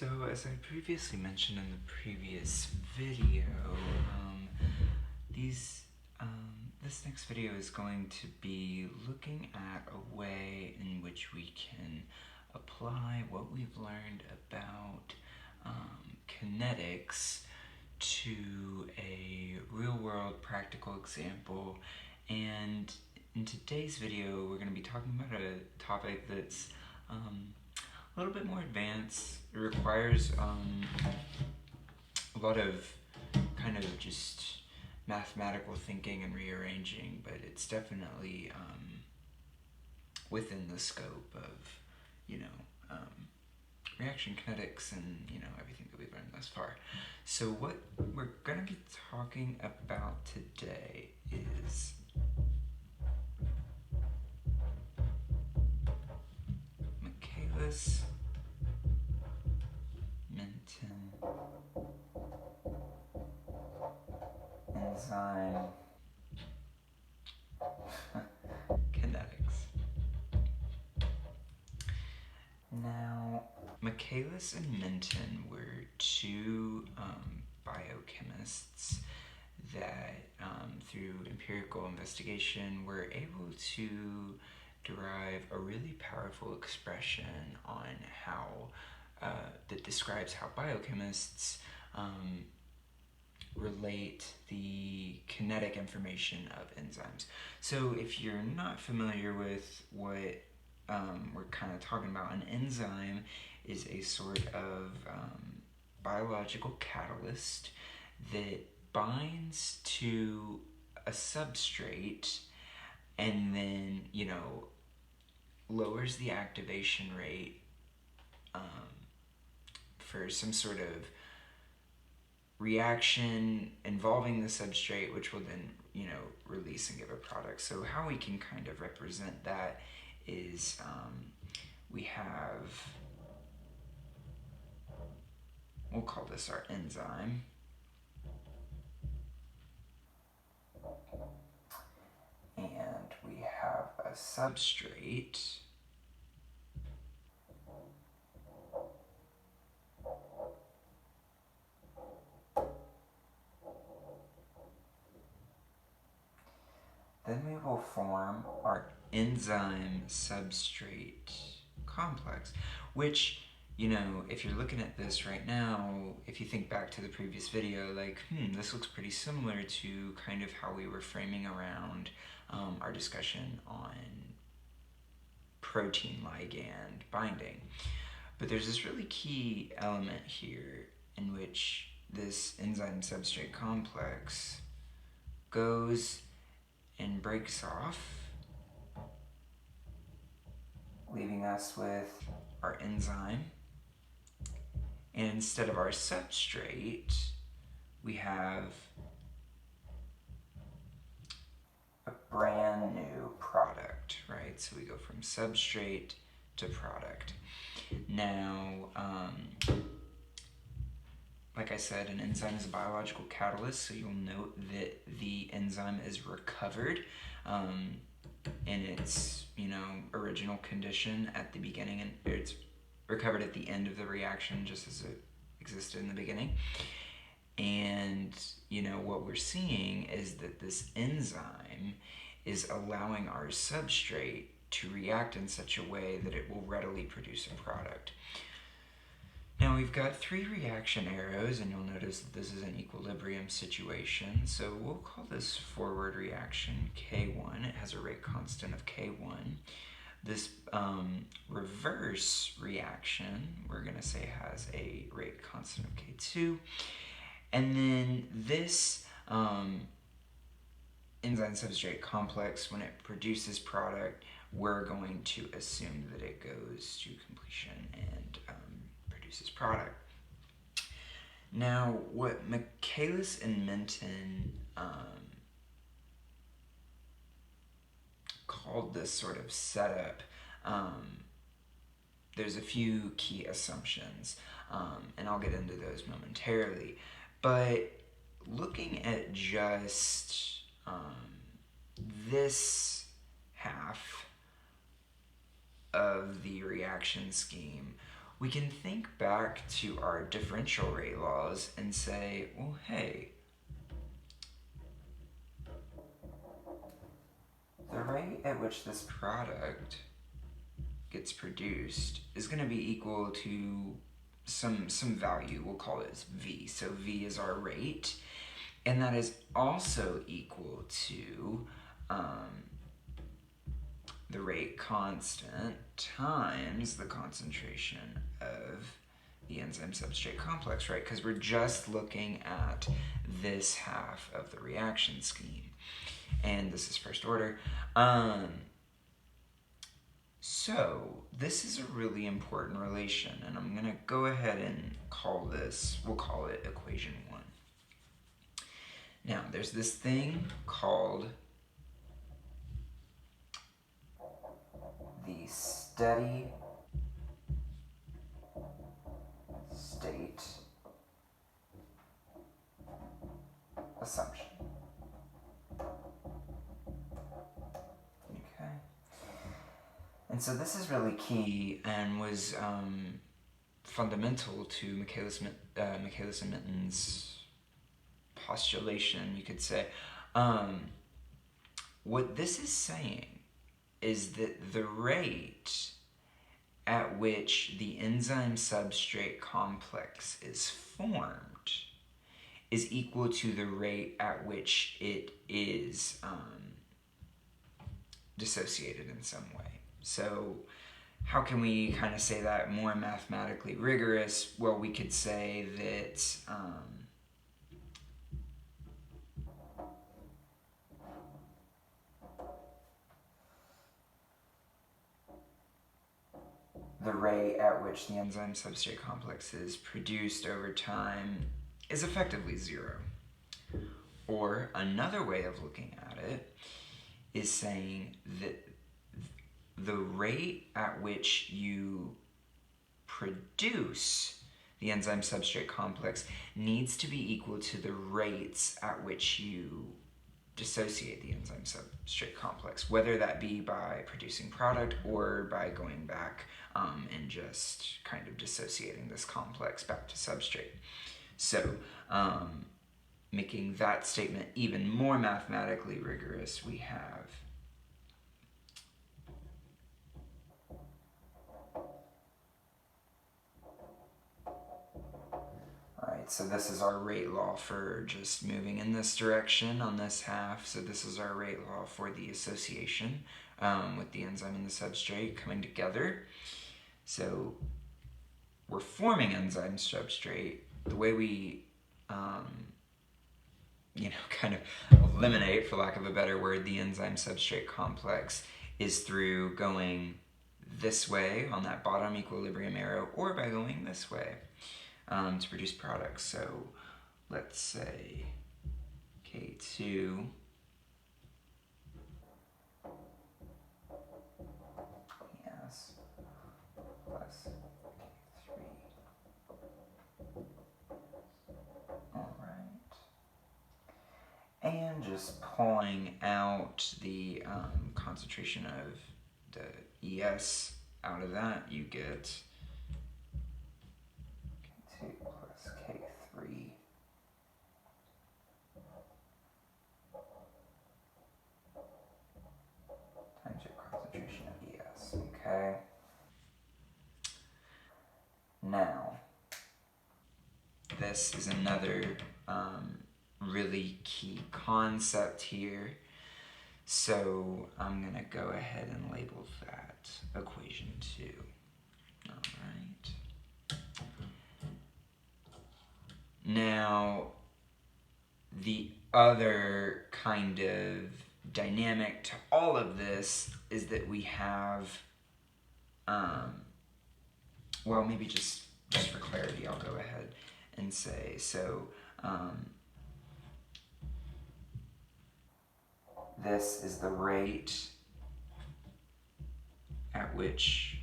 So, as I previously mentioned in the previous video, this next video is going to be looking at a way in which we can apply what we've learned about kinetics to a real-world practical example. And in today's video, we're going to be talking about a topic that's a little bit more advanced. It requires a lot of kind of just mathematical thinking and rearranging, but it's definitely within the scope of, reaction kinetics and, everything that we've learned thus far. So what we're going to be talking about today is Michaelis-Menten enzyme kinetics. Now, Michaelis and Menten were two biochemists that, through empirical investigation, were able to derive a really powerful expression on how that describes how biochemists relate the kinetic information of enzymes. So if you're not familiar with what we're kind of talking about, an enzyme is a sort of biological catalyst that binds to a substrate and then, lowers the activation rate for some sort of reaction involving the substrate, which will then, release and give a product. So how we can kind of represent that is we have, we'll call this our enzyme. And we have a substrate. Then we will form our enzyme substrate complex, which, if you're looking at this right now, if you think back to the previous video, like, this looks pretty similar to kind of how we were framing around our discussion on protein ligand binding. But there's this really key element here in which this enzyme substrate complex goes and breaks off, leaving us with our enzyme. And instead of our substrate, we have a brand new product, right? So we go from substrate to product. Now, like I said, an enzyme is a biological catalyst, so you'll note that the enzyme is recovered in its, original condition at the beginning, and it's recovered at the end of the reaction just as it existed in the beginning. And, what we're seeing is that this enzyme is allowing our substrate to react in such a way that it will readily produce a product. Now we've got three reaction arrows, and you'll notice that this is an equilibrium situation. So we'll call this forward reaction K1. It has a rate constant of K1. This reverse reaction, we're going to say, has a rate constant of K2. And then this enzyme substrate complex, when it produces product, we're going to assume that it goes to completion and produces product. Now, what Michaelis and Menten called this sort of setup, there's a few key assumptions, and I'll get into those momentarily. But looking at just this half of the reaction scheme, we can think back to our differential rate laws and say, well, hey, the rate at which this product gets produced is going to be equal to some value. We'll call it V. So V is our rate, and that is also equal to the rate constant times the concentration of the enzyme substrate complex, right? Because we're just looking at this half of the reaction scheme, and this is first order. So this is a really important relation, and I'm going to go ahead and call this, we'll call it equation 1. Now, there's this thing called the steady state assumption. Okay. And so this is really key and was fundamental to Michaelis-Menten's postulation, you could say. What this is saying is that the rate at which the enzyme substrate complex is formed is equal to the rate at which it is dissociated in some way. So how can we kind of say that more mathematically rigorous? Well, we could say that the rate at which the enzyme substrate complex is produced over time is effectively 0. Or another way of looking at it is saying that the rate at which you produce the enzyme substrate complex needs to be equal to the rates at which you dissociate the enzyme substrate complex, whether that be by producing product or by going back and just kind of dissociating this complex back to substrate. So making that statement even more mathematically rigorous, we have so this is our rate law for just moving in this direction on this half. So this is our rate law for the association with the enzyme and the substrate coming together. So we're forming enzyme substrate. The way we, kind of eliminate, for lack of a better word, the enzyme substrate complex is through going this way on that bottom equilibrium arrow, or by going this way to produce products. So let's say K2 yes plus K3. All right. And just pulling out the concentration of the ES out of that, you get K2 plus K3 times your concentration of ES, okay? Now, this is another really key concept here. So I'm going to go ahead and label that equation 2. All right. Now, the other kind of dynamic to all of this is that we have, well, maybe just for clarity, I'll go ahead and say, so this is the rate at which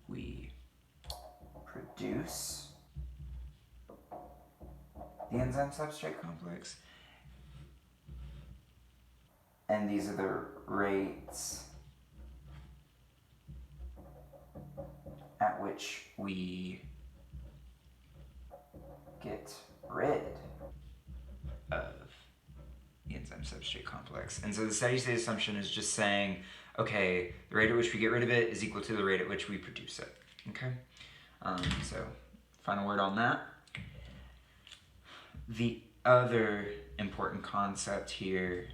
we produce the enzyme substrate complex, and these are the rates at which we get rid of the enzyme substrate complex. And so the steady state assumption is just saying, okay, the rate at which we get rid of it is equal to the rate at which we produce it. Okay? So final word on that. The other important concept here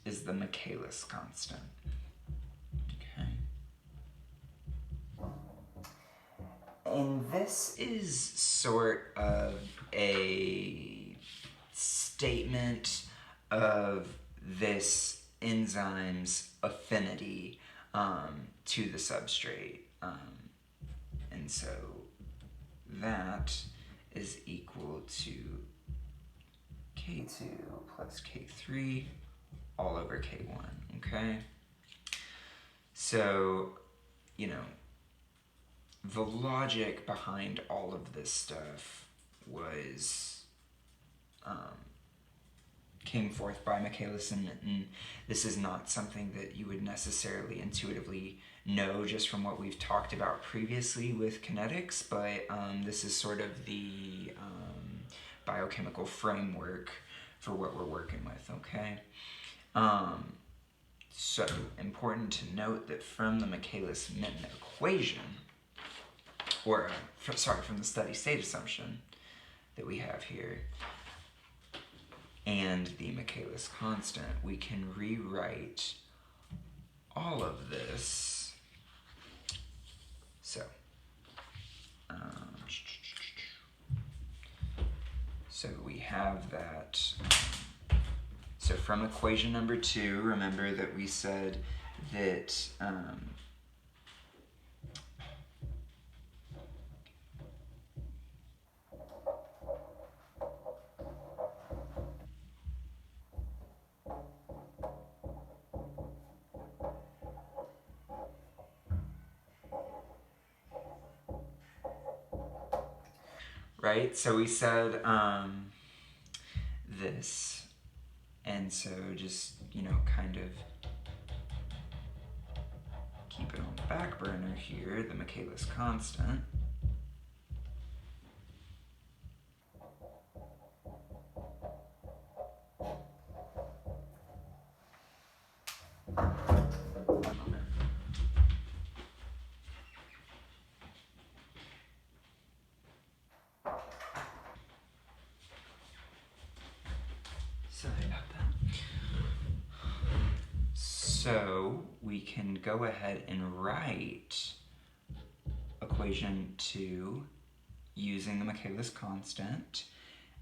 is the Michaelis constant. Okay. And this is sort of a statement of this enzyme's affinity to the substrate. And so that is equal to K2 plus K3 all over K1, okay? So, you know, the logic behind all of this stuff was came forth by Michaelis-Menten. This is not something that you would necessarily intuitively know just from what we've talked about previously with kinetics, but this is sort of the biochemical framework for what we're working with, okay? So, important to note that from the Michaelis-Menten equation, or, from the steady state assumption that we have here, and the Michaelis constant, we can rewrite all of this. So, so we have that. So from equation number 2, remember that we said that right? So we said this, and so just, you know, kind of keep it on the back burner here, the Michaelis constant. Sorry about that. So we can go ahead and write equation 2 using the Michaelis constant,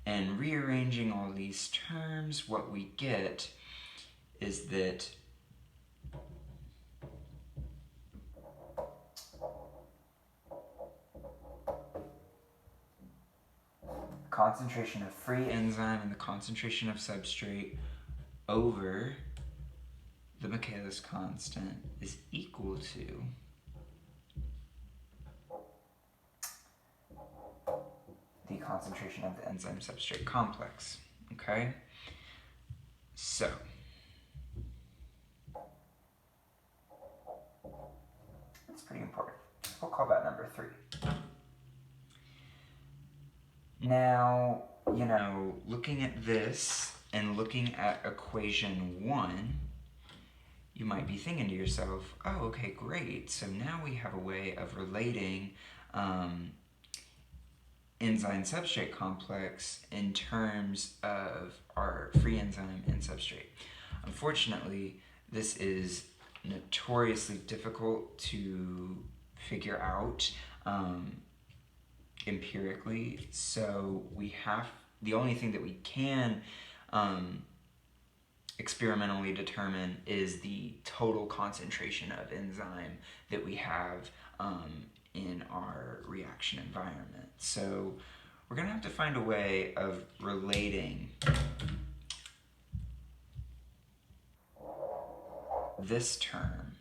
and rearranging all these terms, what we get is that concentration of free enzyme and the concentration of substrate over the Michaelis constant is equal to the concentration of the enzyme substrate complex, okay? So, that's pretty important. We'll call that number 3. Now, you know, looking at this and looking at equation 1, you might be thinking to yourself, oh, okay, great. So now we have a way of relating enzyme substrate complex in terms of our free enzyme and substrate. Unfortunately, this is notoriously difficult to figure out empirically, so the only thing that we can experimentally determine is the total concentration of enzyme that we have in our reaction environment. So we're going to have to find a way of relating this term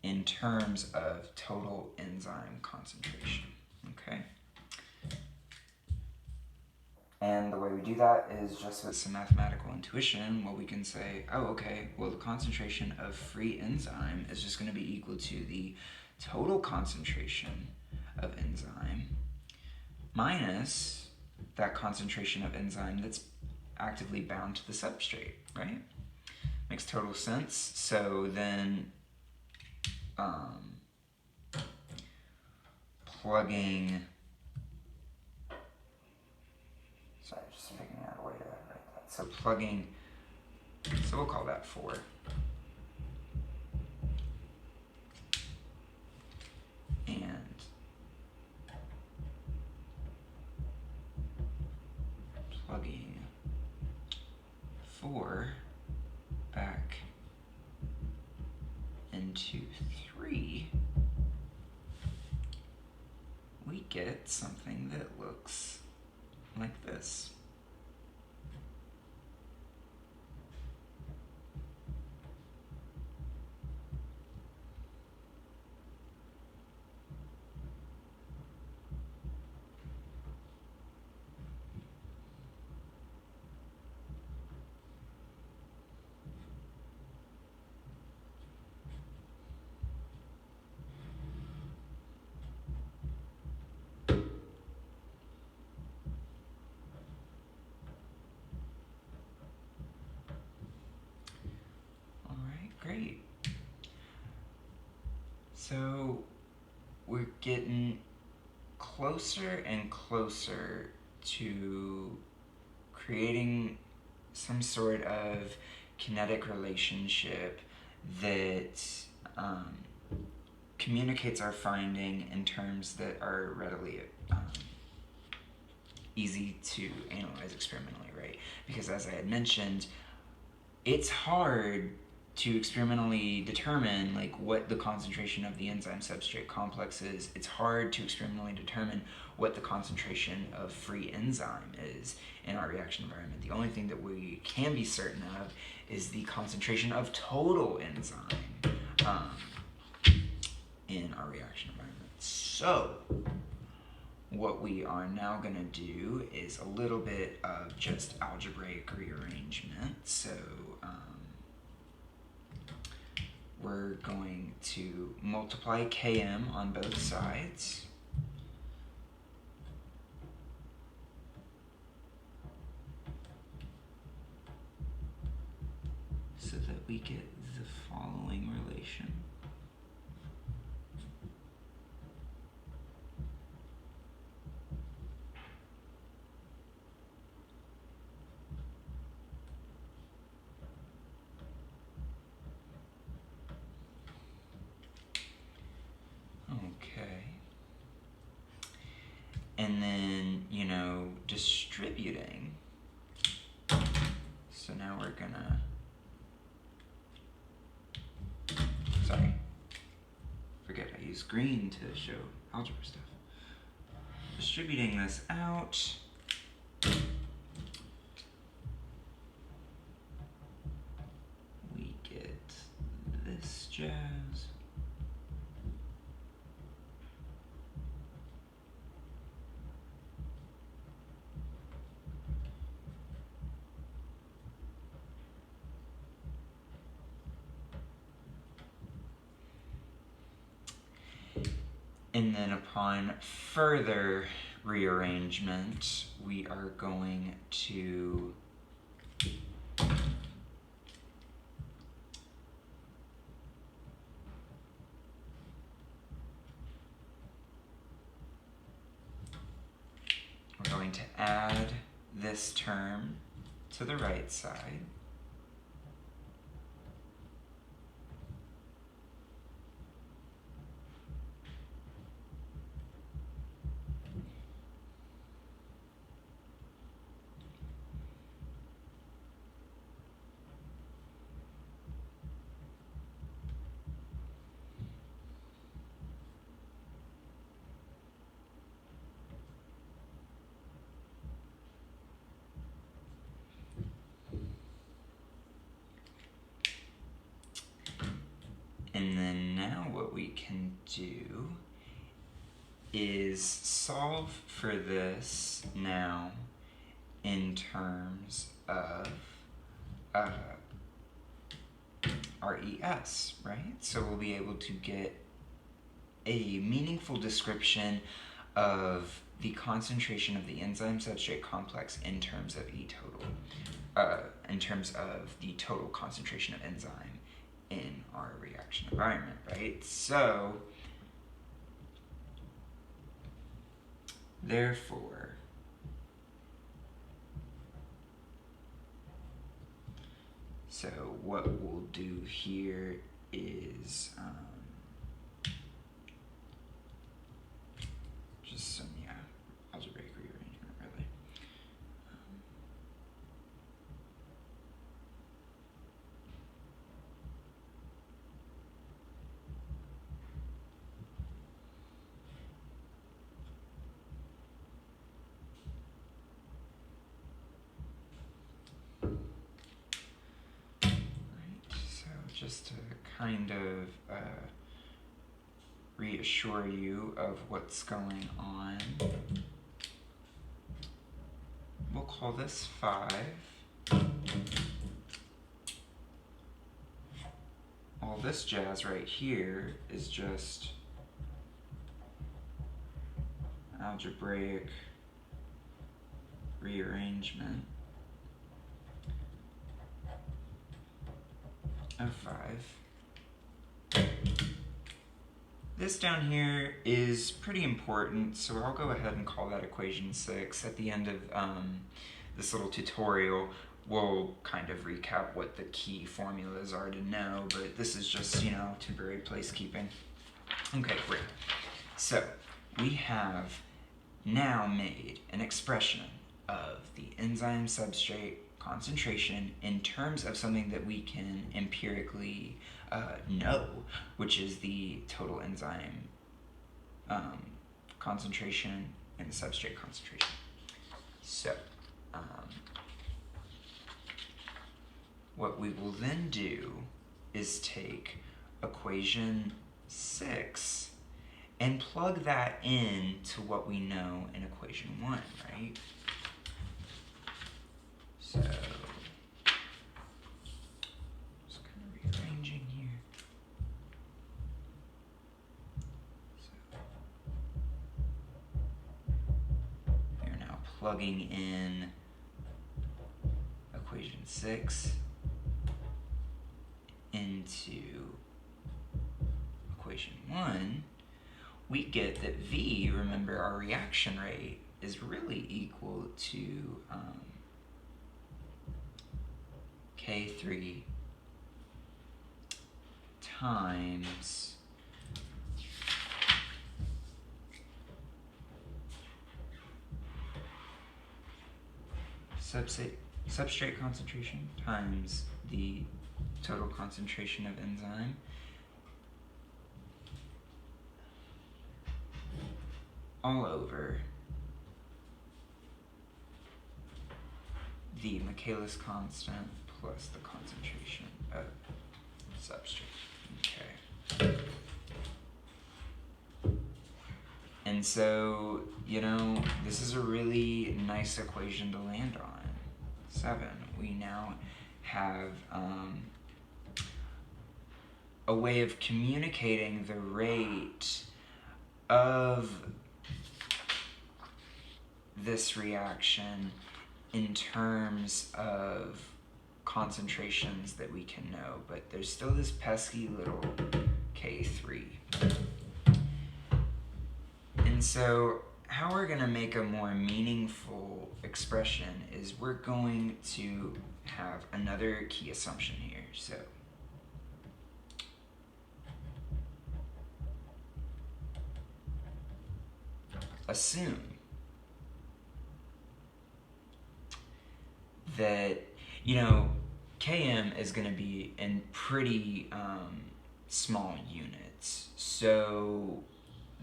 in terms of total enzyme concentration, okay? And the way we do that is just with some mathematical intuition. Well, we can say, oh, okay, well, the concentration of free enzyme is just going to be equal to the total concentration of enzyme minus that concentration of enzyme that's actively bound to the substrate, right? Makes total sense. So then plugging, sorry, just figuring out a way to write that. So plugging, so we'll call that 4. And plugging 4 back into 3, we get something that looks like this. Great. So we're getting closer and closer to creating some sort of kinetic relationship that communicates our finding in terms that are readily easy to analyze experimentally, right? Because as I had mentioned, it's hard to experimentally determine like what the concentration of the enzyme substrate complex is. It's hard to experimentally determine what the concentration of free enzyme is in our reaction environment. The only thing that we can be certain of is the concentration of total enzyme in our reaction environment. So what we are now going to do is a little bit of just algebraic rearrangement. So we're going to multiply Km on both sides. So that we get the following relation. Okay. And then, distributing. So now we're gonna, forget I used green to show algebra stuff. Distributing this out. We get this jazz. And then upon further rearrangement, we are going to add this term to the right side. And then now what we can do is solve for this now in terms of RES, right? So we'll be able to get a meaningful description of the concentration of the enzyme substrate complex in terms of E total, in terms of the total concentration of enzyme in our reaction environment, right? So, therefore, so what we'll do here is just some, algebraic rearrangement, really. Just to kind of reassure you of what's going on, we'll call this 5. All this jazz right here is just algebraic rearrangement of 5. This down here is pretty important, so I'll go ahead and call that equation 6. At the end of this little tutorial, we'll kind of recap what the key formulas are to know, but this is just, temporary placekeeping. Okay, great. So we have now made an expression of the enzyme substrate concentration in terms of something that we can empirically know, which is the total enzyme concentration and the substrate concentration. So what we will then do is take equation 6 and plug that in to what we know in equation 1, right? So, just kind of rearranging here. So, we are now plugging in equation 6 into equation 1. We get that V, remember our reaction rate, is really equal to K3 times substrate concentration times the total concentration of enzyme all over the Michaelis constant plus the concentration of substrate. Okay. And so, this is a really nice equation to land on. 7. We now have a way of communicating the rate of this reaction in terms of concentrations that we can know, but there's still this pesky little K3. And so how we're going to make a more meaningful expression is we're going to have another key assumption here. So assume that, Km is going to be in pretty small units. So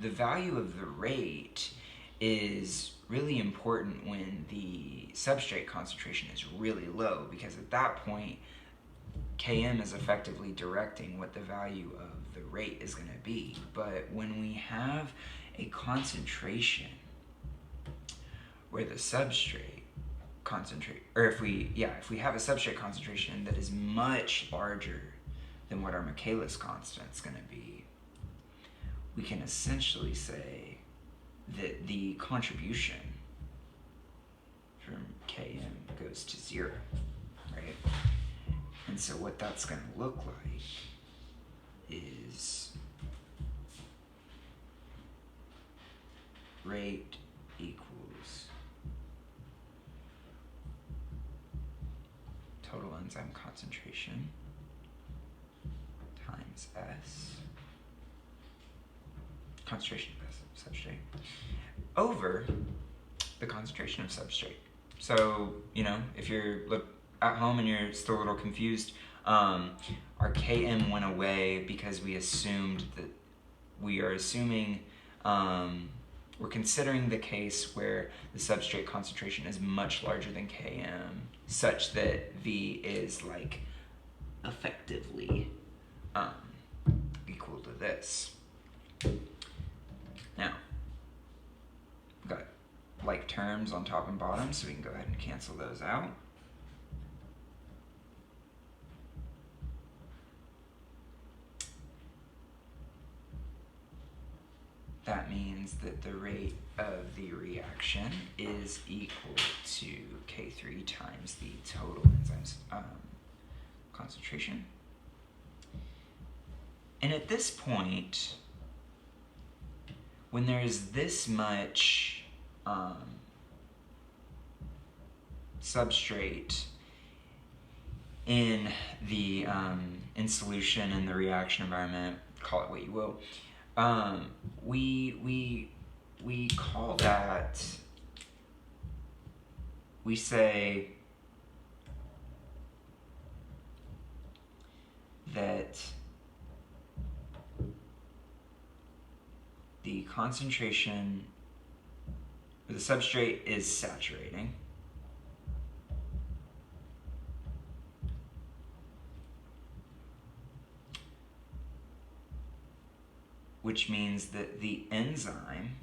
the value of the rate is really important when the substrate concentration is really low, because at that point, Km is effectively directing what the value of the rate is going to be. But when we have a concentration where the substrate concentrate, or if we have a substrate concentration that is much larger than what our Michaelis constant is going to be, we can essentially say that the contribution from Km goes to 0, right? And so what that's going to look like is rate equals total enzyme concentration times S, concentration of substrate, over the concentration of substrate. So, if you're at home and you're still a little confused, our Km went away because we assumed that we're considering the case where the substrate concentration is much larger than Km, such that V is effectively equal to this. Now, we've got like terms on top and bottom, so we can go ahead and cancel those out. That means that the rate of the reaction is equal to K3 times the total enzyme concentration. And at this point, when there's this much substrate in the in solution in the reaction environment, call it what you will, we call that, we say that the concentration, or the substrate is saturating. Which means that the enzyme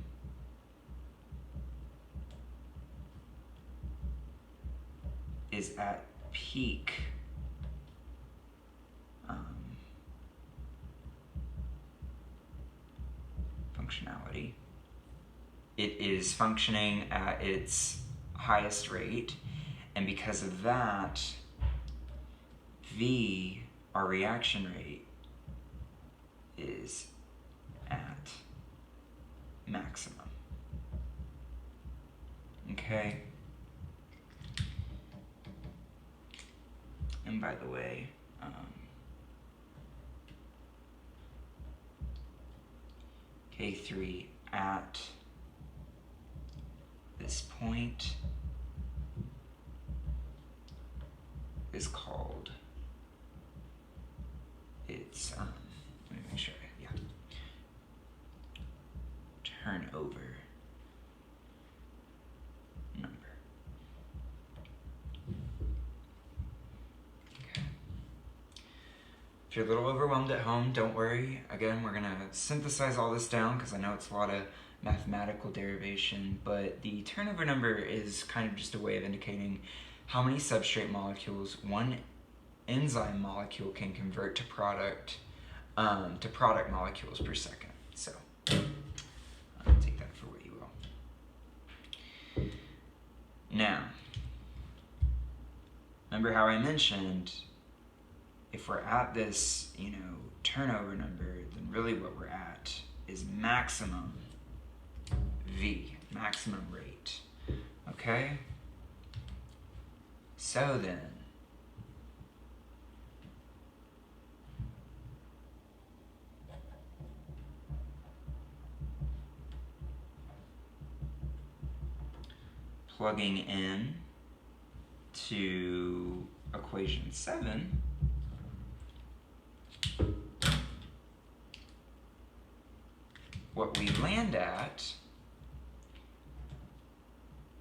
is at peak functionality. It is functioning at its highest rate, and because of that, V, our reaction rate, is at maximum. Okay? And by the way, K3 at this point is called, it's, let me make sure, yeah, turnover number. Okay. If you're a little overwhelmed at home, don't worry. Again, we're gonna synthesize all this down because I know it's a lot of mathematical derivation, but the turnover number is kind of just a way of indicating how many substrate molecules one enzyme molecule can convert to product molecules per second. So I'll take that for what you will. Now, remember how I mentioned if we're at this, turnover number, then really what we're at is maximum V, maximum rate. Okay? So then, plugging in to equation 7, what we land at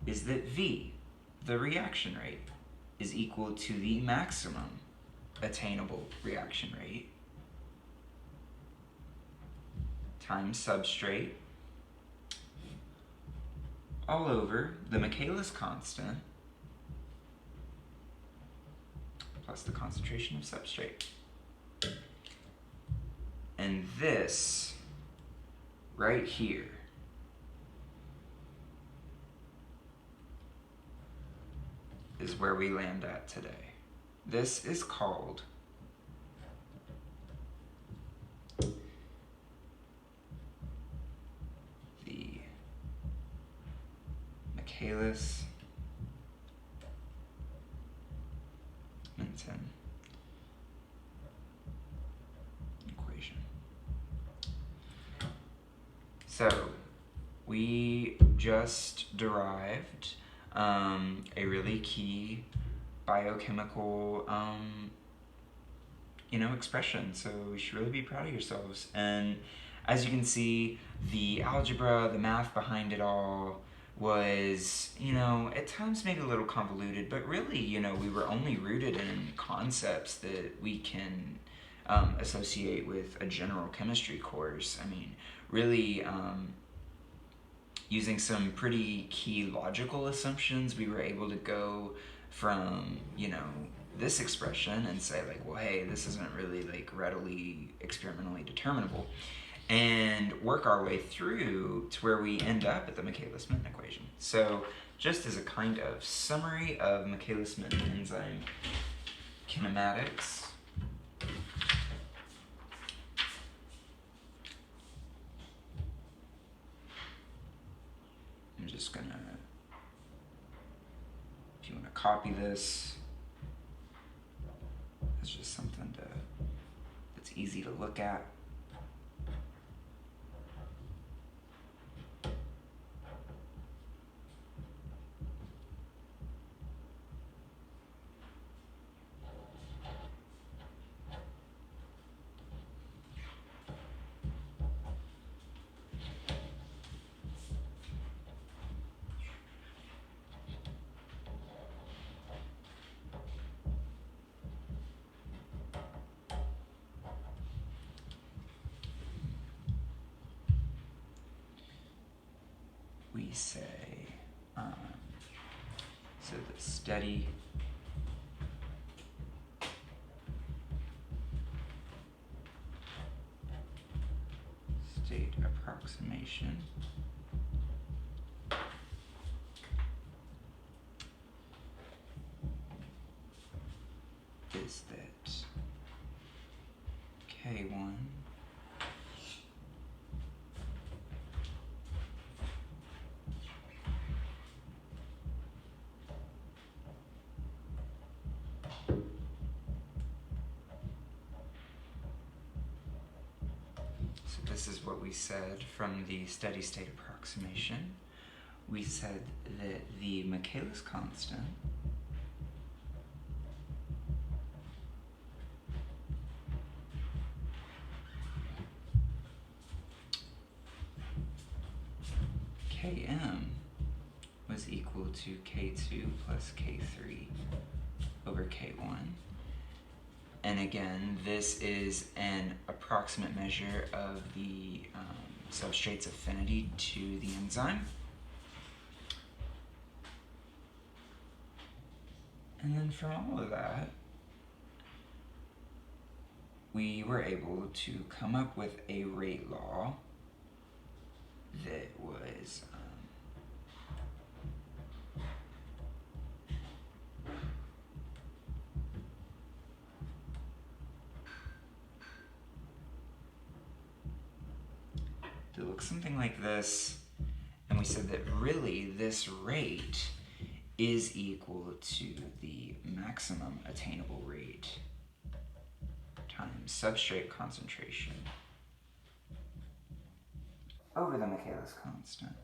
is that V, the reaction rate, is equal to the maximum attainable reaction rate times substrate all over the Michaelis constant plus the concentration of substrate. And this right here is where we land at today. This is called the Michaelis-Menten equation. So we just derived a really key biochemical expression, so you should really be proud of yourselves. And as you can see, the algebra, the math behind it all was, at times maybe a little convoluted, but really, we were only rooted in concepts that we can associate with a general chemistry course. I mean, really, using some pretty key logical assumptions, we were able to go from, this expression and say like, well, hey, this isn't really like readily experimentally determinable, and work our way through to where we end up at the Michaelis-Menten equation. So just as a kind of summary of Michaelis-Menten enzyme kinematics, I'm just gonna, if you want to copy this, it's just something that's easy to look at. We say, so the steady state approximation is that K1 this is what we said from the steady state approximation. We said that the Michaelis constant Km was equal to K2 plus K3 over K1. And again, this is an approximate measure of the substrate's affinity to the enzyme. And then from all of that, we were able to come up with a rate law that was that looks something like this, and we said that really this rate is equal to the maximum attainable rate times substrate concentration over the Michaelis constant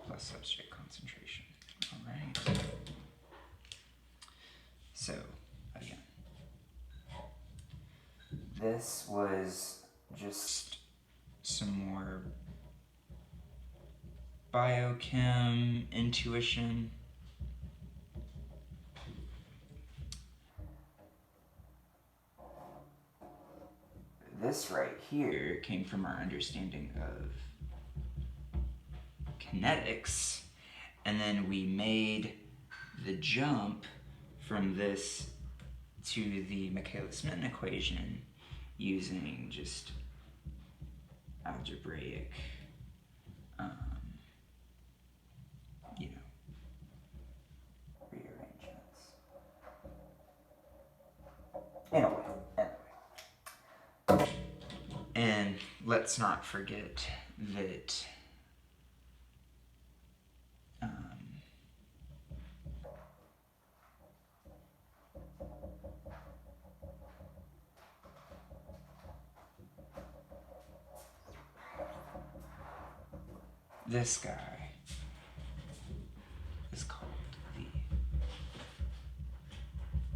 plus substrate concentration. All right. So again, this was just some more biochem intuition. This right here came from our understanding of kinetics, and then we made the jump from this to the Michaelis-Menten equation using just algebraic, rearrangements. Anyway. And let's not forget that this guy is called the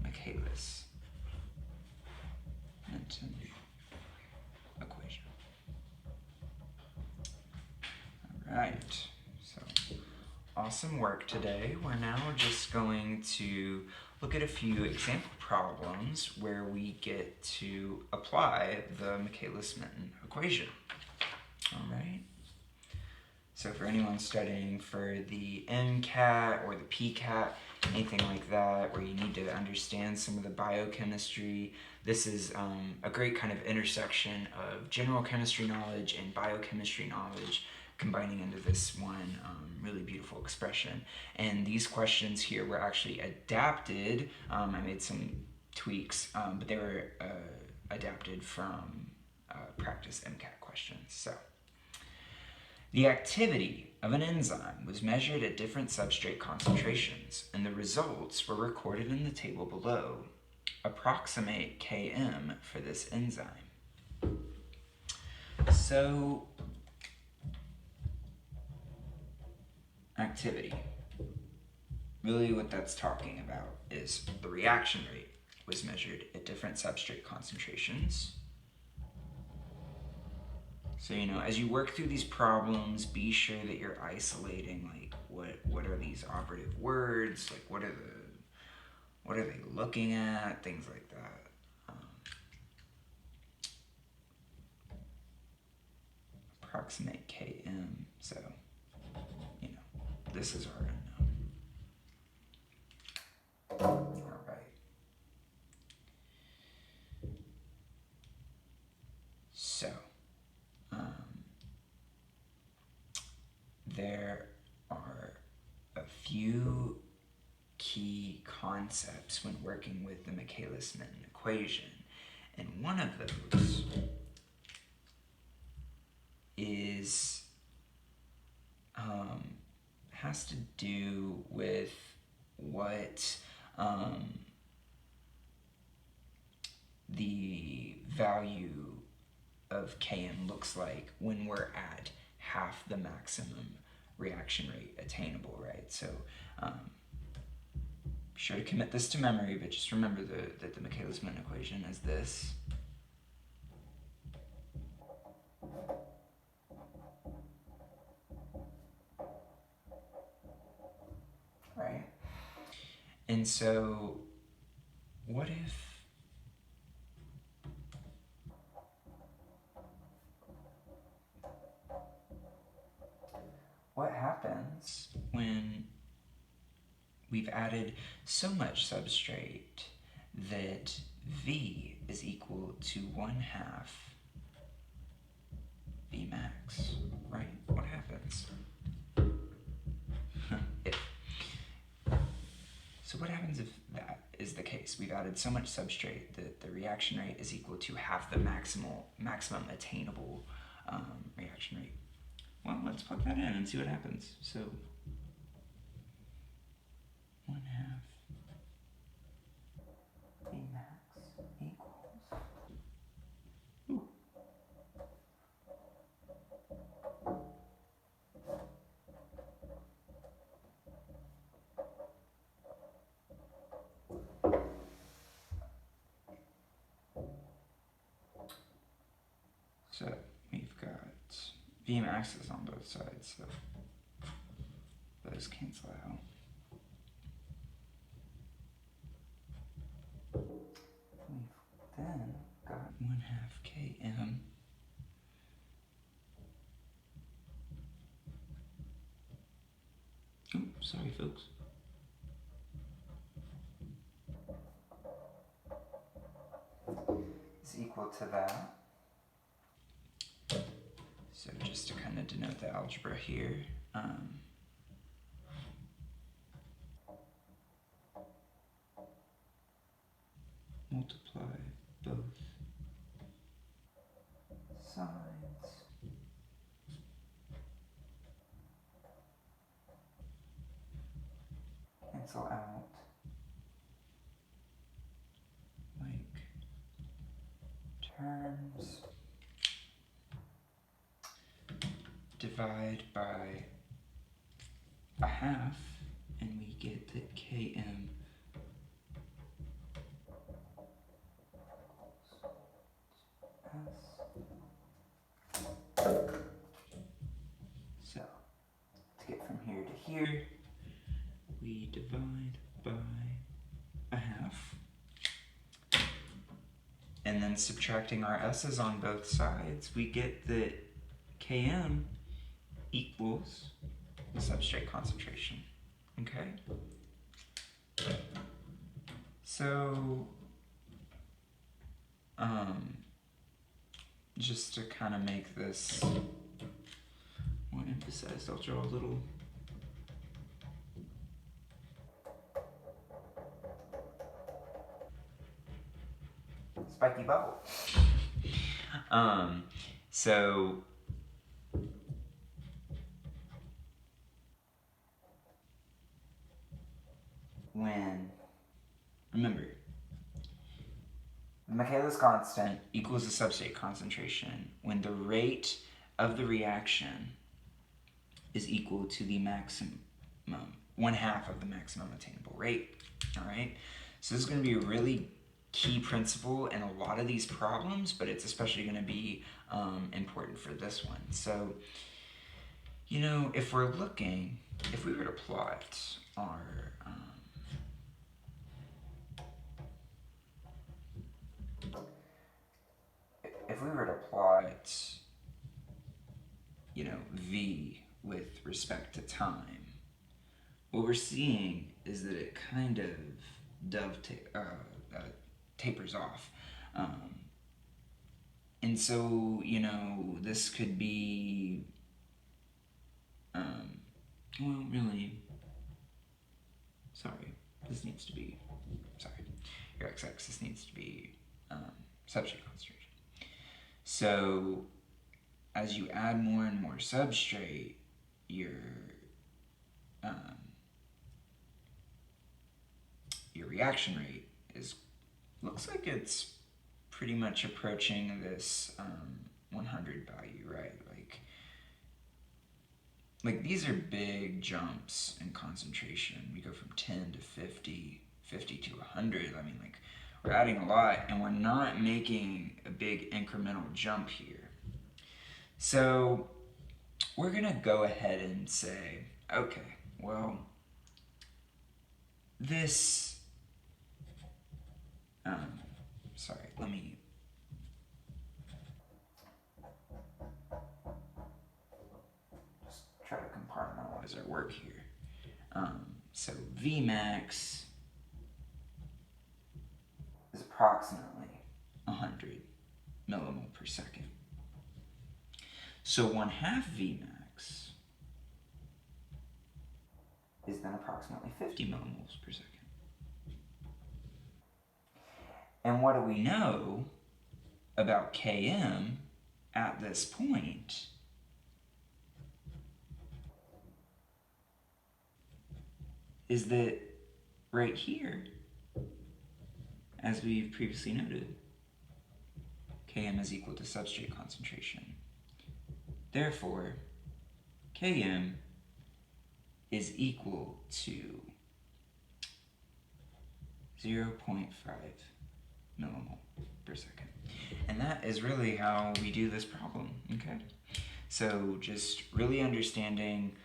Michaelis-Menten equation. All right, so awesome work today. We're now just going to look at a few example problems where we get to apply the Michaelis-Menten equation. All right. So for anyone studying for the MCAT or the PCAT, anything like that, where you need to understand some of the biochemistry, this is a great kind of intersection of general chemistry knowledge and biochemistry knowledge combining into this one really beautiful expression. And these questions here were actually adapted. I made some tweaks, but they were adapted from practice MCAT questions. So, the activity of an enzyme was measured at different substrate concentrations, and the results were recorded in the table below. Approximate Km for this enzyme. So, activity. Really what that's talking about is the reaction rate was measured at different substrate concentrations. So, as you work through these problems, be sure that you're isolating, like, what are these operative words, like, what are they looking at, things like that. Approximate Km, so, this is our unknown. All right. So, there are a few key concepts when working with the Michaelis-Menten equation, and one of those is has to do with what the value of Km looks like when we're at half the maximum reaction rate attainable, right? So be sure to commit this to memory, but just remember that the Michaelis-Menten equation is this. Right? And so what happens when we've added so much substrate that V is equal to 1/2 V max, right? What happens? So what happens if that is the case? We've added so much substrate that the reaction rate is equal to half the maximum attainable reaction rate. Well, let's plug that in and see what happens. So 1/2 V max equals. Ooh. So we've got V maxes on both sides, so those cancel out. We've then got 1/2 Km sorry folks. equal to that. So just to kind of denote the algebra here, multiply both sides cancel out like terms, divide by a half, and we get that Km so to get from here to here, we divide by a half, and then subtracting our s's on both sides, we get that Km equals the substrate concentration. Okay? So, just to kind of make this more emphasized, I'll draw a little spiky bubble. So when, remember, the Michaelis constant equals the substrate concentration when the rate of the reaction is equal to the maximum, 1/2 of the maximum attainable rate, all right? So this is going to be a really key principle in a lot of these problems, but it's especially going to be important for this one. So, you know, if we were to plot our if we were to plot, you know, V with respect to time, what we're seeing is that it kind of tapers off. And so, you know, this could be, well, really, your x-axis needs to be substrate concentration. So as you add more and more substrate, your reaction rate looks like it's pretty much approaching this 100 value, right? Like these are big jumps in concentration. We go from 10 to 50, 50 to 100. I mean, like, we're adding a lot, and we're not making a big incremental jump here. So we're gonna go ahead and say, okay, well, this, let me just try to compartmentalize our work here. So Vmax is approximately 100 millimole per second. So 1/2 Vmax is then approximately 50 millimoles per second. And what do we know about Km at this point? Is that right here, as we've previously noted, Km is equal to substrate concentration. Therefore, Km is equal to 0.5 millimole per second. And that is really how we do this problem, okay? So just really understanding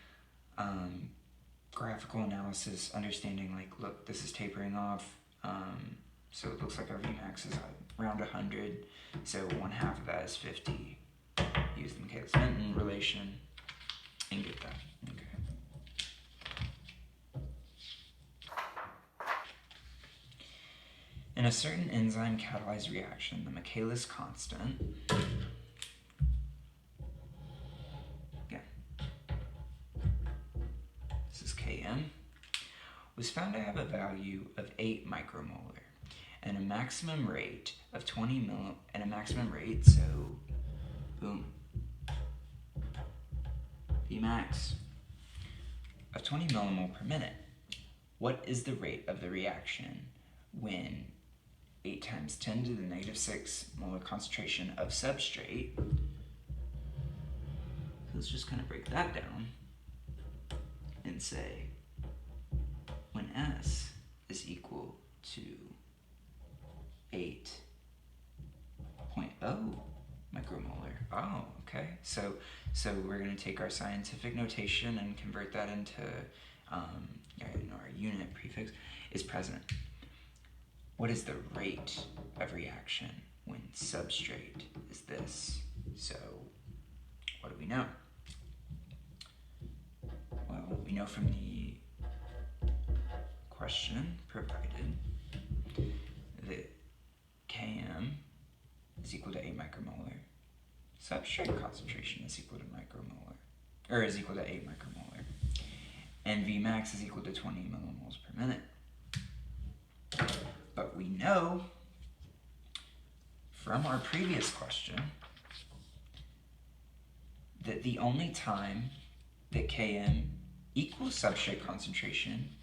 graphical analysis, understanding like, look, this is tapering off, so it looks like our Vmax is around 100, so 1/2 of that is 50. Use the Michaelis-Menten relation and get that, okay? In a certain enzyme catalyzed reaction, the Michaelis constant, again, this is Km, was found to have a value of 8 micromolar and a maximum rate of 20 so boom, Vmax of 20 millimole per minute. What is the rate of the reaction when 8 times 10 to the negative 6 molar concentration of substrate? So let's just kind of break that down and say when S is equal to 8.0 micromolar. Oh, okay. So we're going to take our scientific notation and convert that into our unit prefix is present. What is the rate of reaction when substrate is this? So what do we know? Well, we know from the question provided that Km is equal to 8 micromolar. Substrate concentration is equal to 8 micromolar. And Vmax is equal to 20 millimoles per minute. But we know from our previous question that the only time that Km equals substrate concentration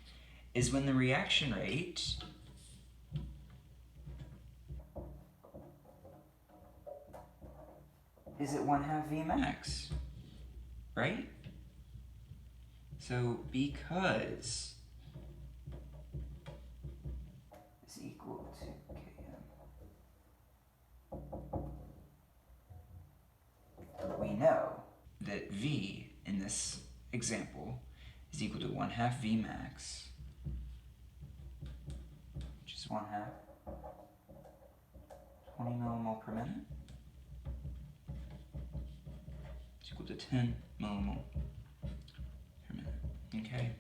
is when the reaction rate is at 1/2 Vmax, right? So because is equal to Km, we know that V in this example is equal to 1/2 Vmax, which is 1/2 20 millimole per minute, is equal to 10 millimole per minute. Okay?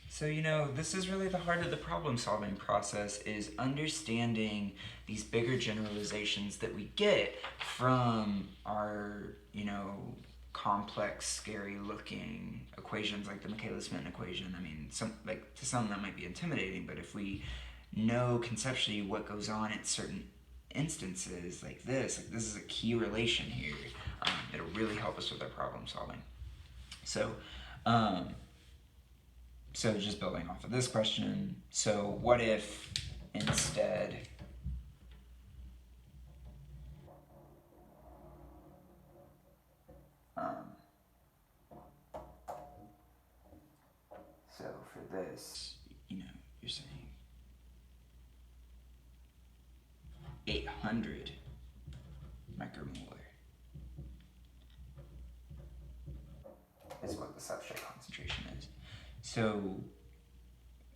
So, this is really the heart of the problem-solving process, is understanding these bigger generalizations that we get from our, complex, scary-looking equations like the Michaelis-Menten equation. I mean, to some that might be intimidating, but if we know conceptually what goes on in certain instances like this is a key relation here. It'll really help us with our problem-solving. So just building off of this question, so what if instead so for this, you're saying 800 micromolar is what the substrate concentration is. So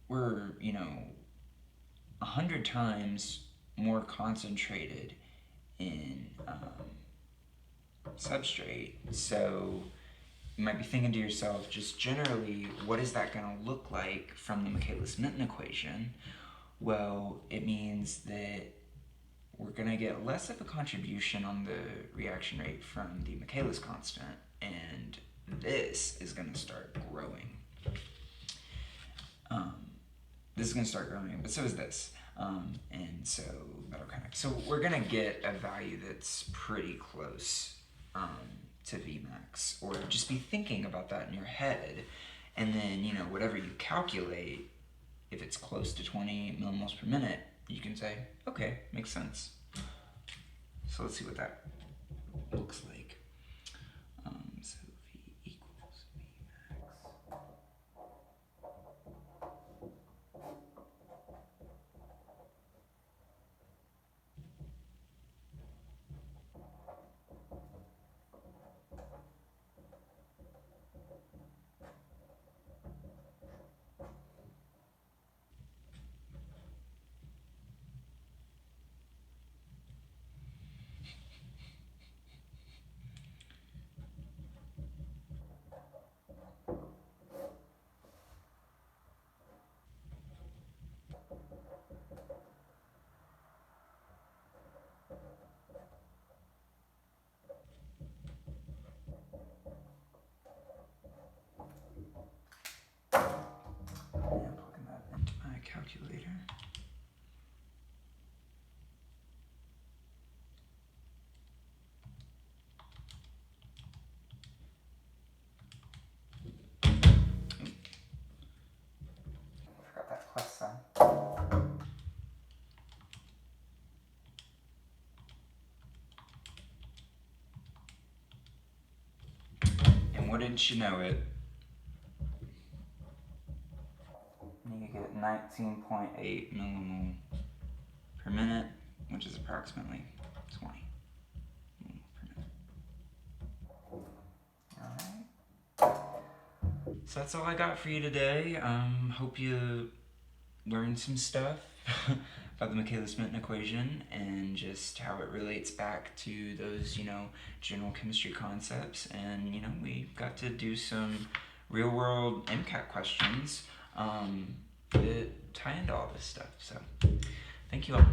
we're, 100 times more concentrated in substrate. So you might be thinking to yourself, just generally, what is that going to look like from the Michaelis-Menten equation? Well, it means that we're going to get less of a contribution on the reaction rate from the Michaelis constant, and this is going to start growing. This is going to start growing, but so is this. And so that'll so we're going to get a value that's pretty close to Vmax, or just be thinking about that in your head, and then, whatever you calculate, if it's close to 20 millimoles per minute, you can say, okay, makes sense. So let's see what that looks like. So V equals Vmax. And wouldn't you know it, you get 19.8 millimole per minute, which is approximately 20 millimole per minute. Alright. So that's all I got for you today. Hope you learned some stuff about the Michaelis-Menten equation and just how it relates back to those, general chemistry concepts. And, we got to do some real-world MCAT questions that tie into all this stuff. So, thank you all.